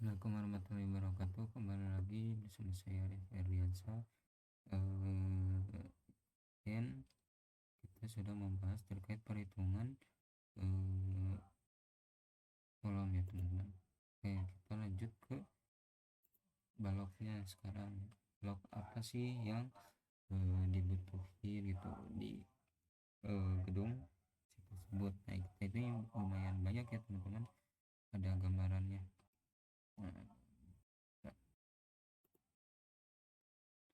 Assalamualaikum warahmatullahi wabarakatuh. Kembali lagi bersama saya Arif Erdiansa. Dan kita sudah membahas terkait perhitungan kolom ya teman-teman. Oke, kita lanjut ke baloknya sekarang. Balok apa sih yang dibutuhin gitu di gedung tersebut? Nah, kita itu lumayan banyak ya teman-teman. Ada gambarannya. Nah,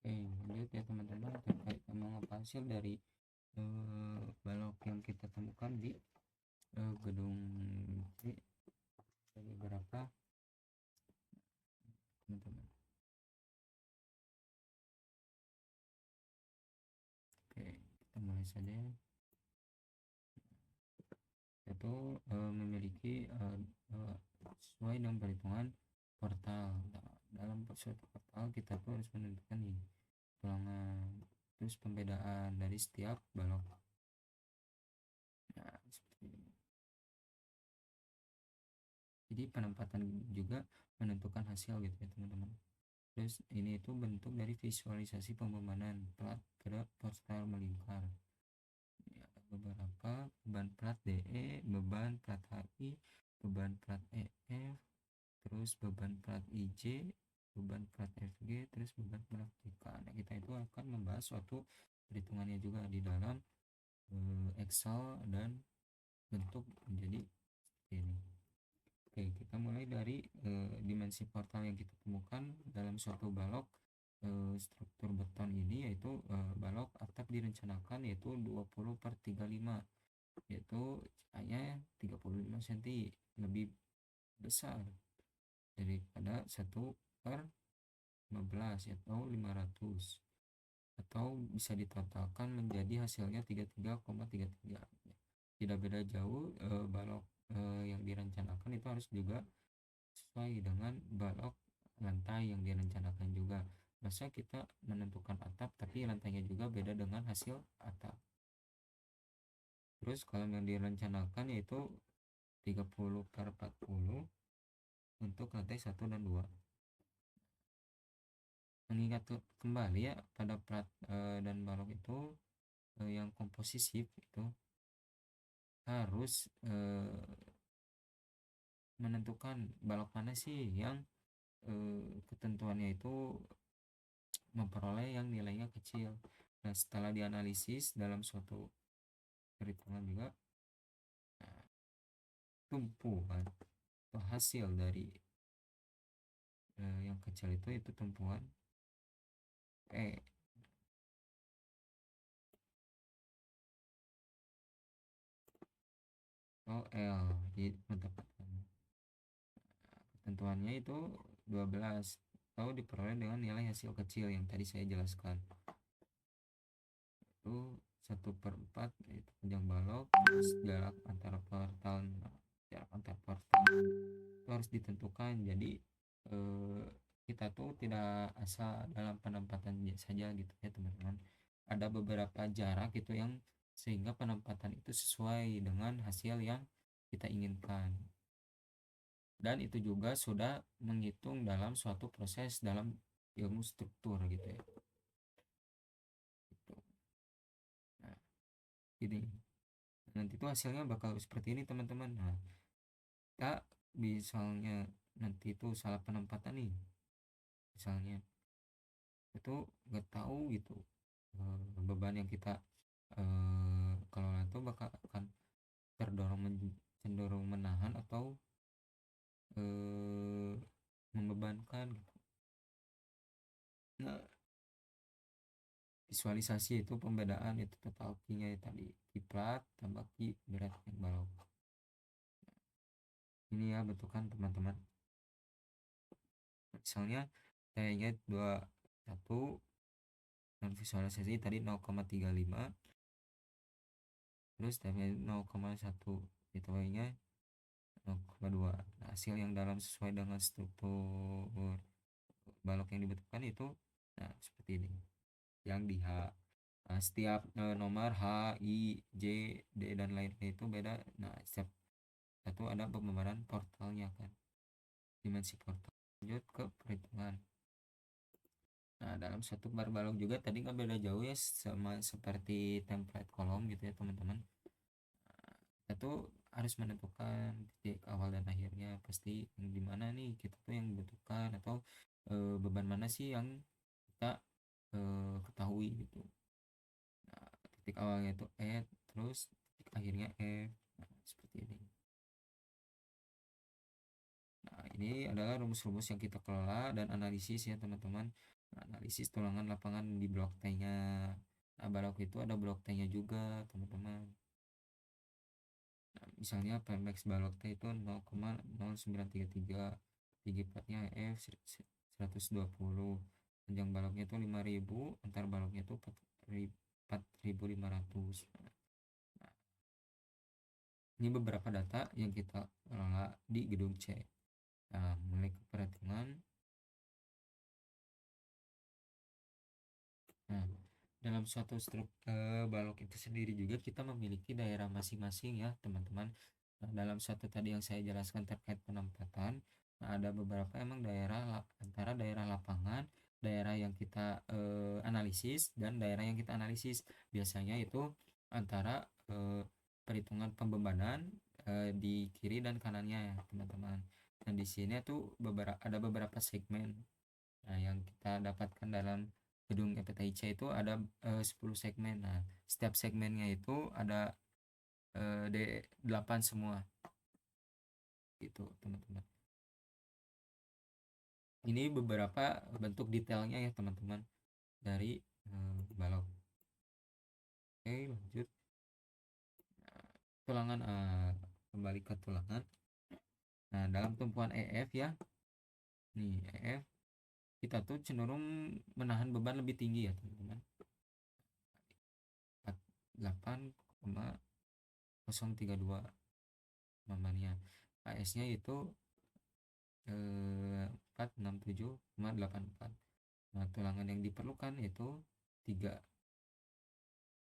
oke, lanjut ya teman-teman terkait mengapa hasil dari balok yang kita temukan di gedung C ada beberapa teman-teman. Oke, kita mulai saja. Itu memiliki sesuai dengan perhitungan portal. Nah, dalam suatu portal kita tuh harus menentukan nih tulangan, terus pembedaan dari setiap balok. Nah, seperti ini. Jadi penempatan juga menentukan hasil gitu ya teman-teman. Terus ini itu bentuk dari visualisasi pembebanan plat pada portal melingkar. Ya, ada beberapa beban plat DE, beban plat HI, beban plat EF, terus beban plat IJ, beban plat FG, terus beban plat TK. Nah, kita itu akan membahas suatu perhitungannya juga di dalam Excel dan bentuk menjadi ini. Oke, kita mulai dari dimensi portal yang kita temukan dalam suatu balok struktur beton ini, yaitu balok atap direncanakan yaitu 20/35, yaitu hanya 35 cm lebih besar daripada 1/15 atau 500, atau bisa ditotalkan menjadi hasilnya 33,33. Tidak beda jauh, balok yang direncanakan itu harus juga sesuai dengan balok lantai yang direncanakan juga. Masa kita menentukan atap tapi lantainya juga beda dengan hasil atap. Terus kalau yang direncanakan yaitu 30/40 untuk lantai 1 dan 2. Mengingat kembali ya pada plat dan balok itu yang komposisi itu harus menentukan balok mana sih yang ketentuannya itu memperoleh yang nilainya kecil. Nah, setelah dianalisis dalam suatu perhitungan juga, nah, tumpuan atau hasil dari yang kecil itu tumpuan P atau L. Jadi pendapatan ketentuannya itu 12 atau diperoleh dengan nilai hasil kecil yang tadi saya jelaskan. Itu 1/4 itu panjang balok, terus jarak antar portal itu harus ditentukan. Jadi kita tuh tidak asal dalam penempatan saja gitu ya teman-teman. Ada beberapa jarak gitu yang sehingga penempatan itu sesuai dengan hasil yang kita inginkan, dan itu juga sudah menghitung dalam suatu proses dalam ilmu struktur gitu ya gitu. Nah, ini nanti itu hasilnya bakal seperti ini teman-teman. Nah, kita misalnya nanti itu salah penempatan nih, misalnya itu nggak tahu gitu beban yang kita kelola itu bakal akan cenderung menahan atau membebankan gitu. Nah, visualisasi itu pembedaan itu total Q-nya tadi, Q plat tambah Q berat yang balok. Ini ya bentukan teman-teman. Misalnya saya ingat 21 dan visualisasi tadi 0,35, terus tapi 0,1 dituainya 0,2. Nah, hasil yang dalam sesuai dengan struktur balok yang dibutuhkan itu nah seperti ini yang di H. Nah, setiap nomor H, I, J, D dan lainnya itu beda. Nah, setiap satu ada pembebanan portalnya kan, dimensi portal. lanjut ke perhitungan. Nah, dalam satu bar balok juga tadi nggak beda jauh ya sama seperti template kolom gitu ya teman-teman. Kita tuh harus menentukan titik awal dan akhirnya, pasti yang dimana nih kita tuh yang membutuhkan, atau beban mana sih yang kita ketahui gitu. Nah, titik awalnya itu E, terus titik akhirnya F. Nah, seperti ini. Nah, ini adalah rumus-rumus yang kita kelola dan analisis ya teman-teman. Nah, analisis tulangan lapangan di blok T-nya. Nah, balok itu ada blok T-nya juga teman-teman. Nah, misalnya Pmax balok T itu 0,0933, tinggi platnya F 120, panjang baloknya itu 5000, antar baloknya itu 4500. Nah, ini beberapa data yang kita kelola di gedung C. Nah, mulai ke perhitungan. Nah, dalam suatu struktur balok itu sendiri juga kita memiliki daerah masing-masing ya teman-teman. Nah, dalam suatu tadi yang saya jelaskan terkait penempatan, nah, ada beberapa emang daerah antara daerah lapangan, daerah yang kita analisis, dan daerah yang kita analisis biasanya itu antara perhitungan pembebanan di kiri dan kanannya ya teman-teman. Dan di sini tuh ada beberapa segmen. Nah, yang kita dapatkan dalam gedung FTIC itu ada 10 segmen. Nah, setiap segmennya itu ada D8 semua. Gitu, teman-teman. Ini beberapa bentuk detailnya ya, teman-teman, dari balok. Oke, lanjut. Nah, tulangan, kembali ke tulangan. Nah, dalam tumpuan EF ya. Nih, EF kita tuh cenderung menahan beban lebih tinggi ya, teman-teman. 48,032 mamanya. AS-nya itu 467,84. Nah, tulangan yang diperlukan itu 3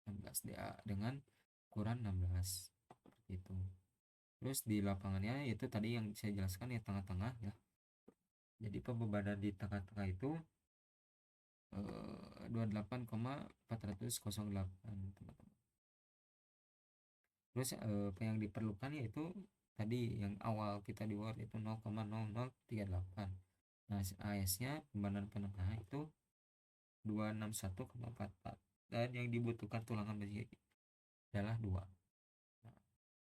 16 DA dengan ukuran 16 itu. Terus di lapangannya itu tadi yang saya jelaskan ya, tengah-tengah ya. Jadi pembebanan di tengah-tengah itu 28,408 teman-teman. Terus apa yang diperlukan yaitu tadi yang awal kita di Word itu 0,0038. Nah, AS-nya pembebanan penengah itu 261,44, dan yang dibutuhkan tulangan besi adalah 2. Nah,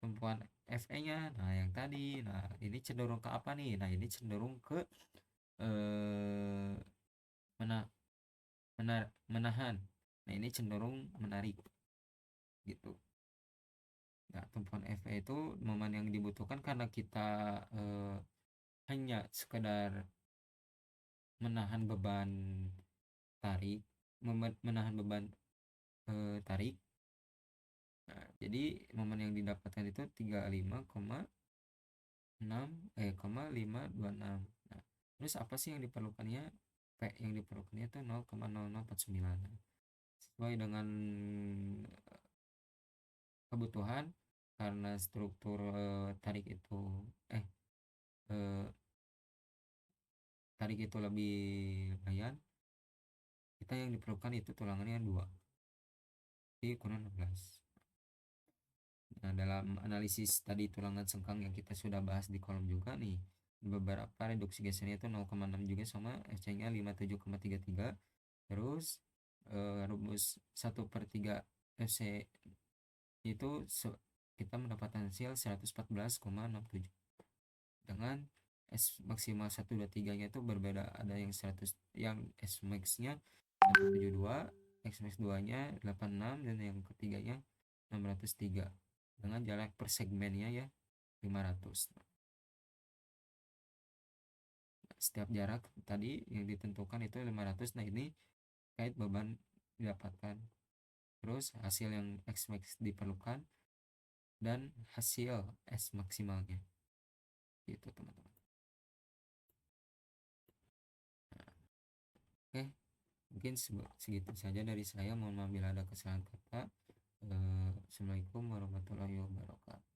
tumpuan FE-nya, nah yang tadi, nah ini cenderung ke apa nih? Nah, ini cenderung ke mana menahan. Nah, ini cenderung menarik gitu. Nah, tumpuan FE itu momen yang dibutuhkan karena kita hanya sekedar menahan beban tarik, menahan beban tarik. Nah, jadi momen yang didapatkan itu 35,526. Nah, terus apa sih yang diperlukannya? P yang diperlukannya itu 0,0049. Nah, sesuai dengan kebutuhan, karena struktur tarik itu tarik itu lebih lumayan, kita yang diperlukan itu tulangannya 2 di ukuran 16. Nah, dalam analisis tadi tulangan sengkang yang kita sudah bahas di kolom juga nih, beberapa reduksi gesernya itu 0,6 juga, sama FC-nya 57,33. Terus rumus 1/3 FC itu kita mendapatkan hasil 114,67, dengan S maksimal 123 nya itu berbeda, ada yang 100, yang S max nya 172, X max 2 nya 86, dan yang ketiganya 603, dengan jarak per segmennya ya 500. Setiap jarak tadi yang ditentukan itu 500. Nah, ini kait beban didapatkan, terus hasil yang X max diperlukan, dan hasil S maksimalnya gitu teman-teman. Nah, oke, mungkin segitu saja dari saya. Mohon maaf bila ada kesalahan kata. Assalamualaikum warahmatullahi wabarakatuh.